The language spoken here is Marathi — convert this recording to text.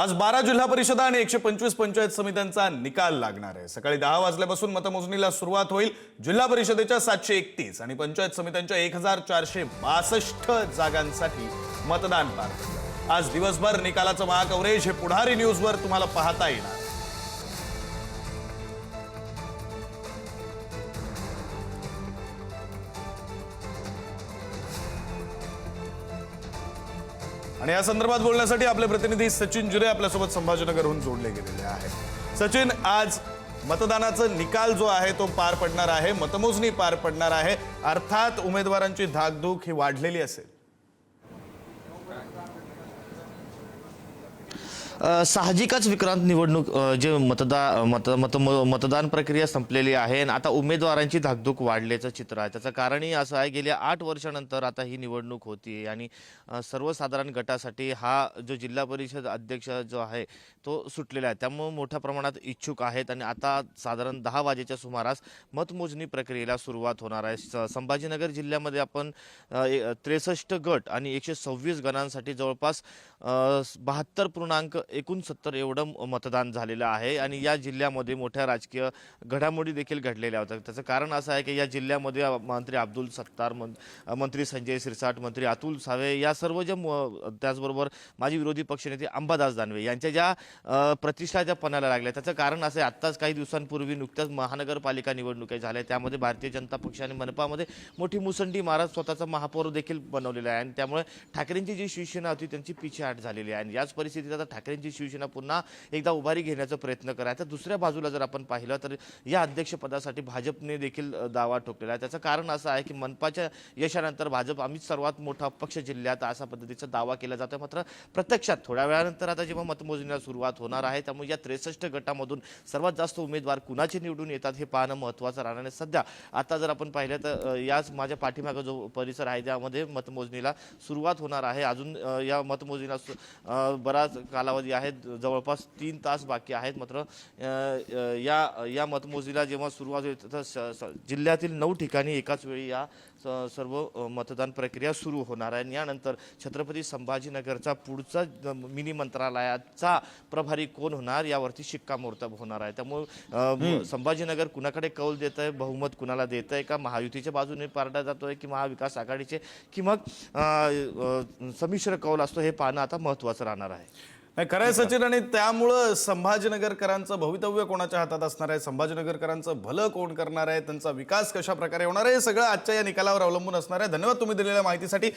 आज 12 जिल्हा परिषदा आणि 125 पंचायत समित्यांचा निकाल लागणार आहे। सकाळी 10 वाजल्यापासून मतमोजणीला सुरुवात होईल। जिल्हा परिषदेच्या 731 आणि पंचायत समित्यांच्या 1462 जागांसाठी मतदान पार पडलं। आज दिवसभर निकालाचं महाकव्हरेज हे पुढारी न्यूजवर तुम्हाला पाहता येणार। आणि या संदर्भात बोलण्यासाठी आपले प्रतिनिधी सचिन जुरे आपल्यासोबत संभाजीनगरहून जोडले गेलेले आहेत। सचिन, आज मतदानाचा निकाल जो आहे तो पार पडणार आहे, मतमोजणी पार पडणार आहे, अर्थात उमेदवारांची धाकधूक ही वाढलेली असेल। साहजिकच विक्रांत, निवडणूक जे मतदान प्रक्रिया संपलेली आहे आणि आता उमेदवारांची धाकधूक वाढल्याचं चित्र आहे। त्याचं कारणही असं आहे, गेल्या 8 वर्षानंतर आता ही निवडणूक होती आणि सर्वसाधारण गटासाठी हा जो जिल्हा परिषद अध्यक्ष जो आहे तो सुटलेला आहे, त्यामुळे मोठ्या प्रमाणात इच्छुक आहेत आणि आता साधारण 10 वाजेच्या सुमारास मतमोजणी प्रक्रियेला सुरुवात होणार आहे। संभाजीनगर जिल्ह्यामध्ये आपण 63 गट आणि 126 गणांसाठी जवळपास 72.69 एवढं मतदान झालेलं आहे आणि या जिल्ह्यामध्ये मोठ्या राजकीय घडामोडी देखील घडलेल्या होत्या। त्याचं कारण असं आहे की या जिल्ह्यामध्ये मंत्री अब्दुल सत्तार, मंत्री संजय सिरसाट, मंत्री अतुल सावे या सर्व जे त्याचबरोबर माजी विरोधी पक्षनेते अंबादास दानवे यांच्या ज्या प्रतिष्ठा ज्या पणाला लागल्या, त्याचं कारण असं आहे, आत्ताच काही दिवसांपूर्वी नुकत्याच महानगरपालिका निवडणुका झाल्या, त्यामध्ये भारतीय जनता पक्ष आणि मनपामध्ये मोठी मुसंडी मारत स्वतःचा महापौर देखील बनवलेला आहे आणि त्यामुळे ठाकरेंची जी शिवसेना होती त्यांची पिछेहाट झालेली आहे आणि याच परिस्थितीत आता ठाकरेंची शिवसेना पुन्हा एकदा उभारी घेण्याचा प्रयत्न करायचा। दुसऱ्या बाजूला जर आपण पाहिलं तर या अध्यक्षपदासाठी भाजपने देखील दावा ठोकलेला आहे। त्याचं कारण असं आहे की मनपाच्या यशानंतर भाजप आम्ही सर्वात मोठा पक्ष जिल्ह्यात अशा पद्धतीचा दावा केला जातो। मात्र प्रत्यक्षात थोड्या वेळानंतर आता जेव्हा मतमोजणीला सुरुवात होणार आहे, त्यामुळे या 63 गटामधून सर्वात जास्त उमेदवार कुणाचे निवडून येतात हे पाहणं महत्त्वाचं राहणार आहे। सध्या आता जर आपण पाहिलं तर याच माझ्या पाठीमागे जो परिसर आहे त्यामध्ये मतमोजणीला सुरुवात होणार आहे। अजून या मतमोजणीला बराच कालावधी आहे, जवळपास 3 तास बाकी आहेत। मात्र या मतमोजणीला जेव्हा सुरुवात होईल तर जिल्ह्यातील 9 ठिकाणी एकाच वेळी या सर्व मतदान प्रक्रिया सुरू होणार आहे। यानंतर छत्रपती संभाजीनगरचा पुढचा मिनी मंत्रालयाचा प्रभारी कोण होणार यावरती शिक्कामोर्तब होणार आहे। त्यामुळे संभाजीनगर कुणाकडे कौल देत आहे, बहुमत कुणाला देत आहे, का महायुतीच्या बाजूने पारडा जातोय की महाविकास आघाडीचे, की मग संमिश्र कौल असतो, हे पाहणं आता महत्त्वाचं राहणार आहे। खरंय सचिन, आणि त्यामुळे संभाजीनगरकरांचं भवितव्य कोणाच्या हातात असणार आहे, संभाजीनगरकरांचं भलं कोण करणार आहे, त्यांचा विकास कशा प्रकारे होणार आहे, हे सगळं आजच्या या निकालावर अवलंबून असणार आहे। धन्यवाद तुम्ही दिलेल्या माहितीसाठी।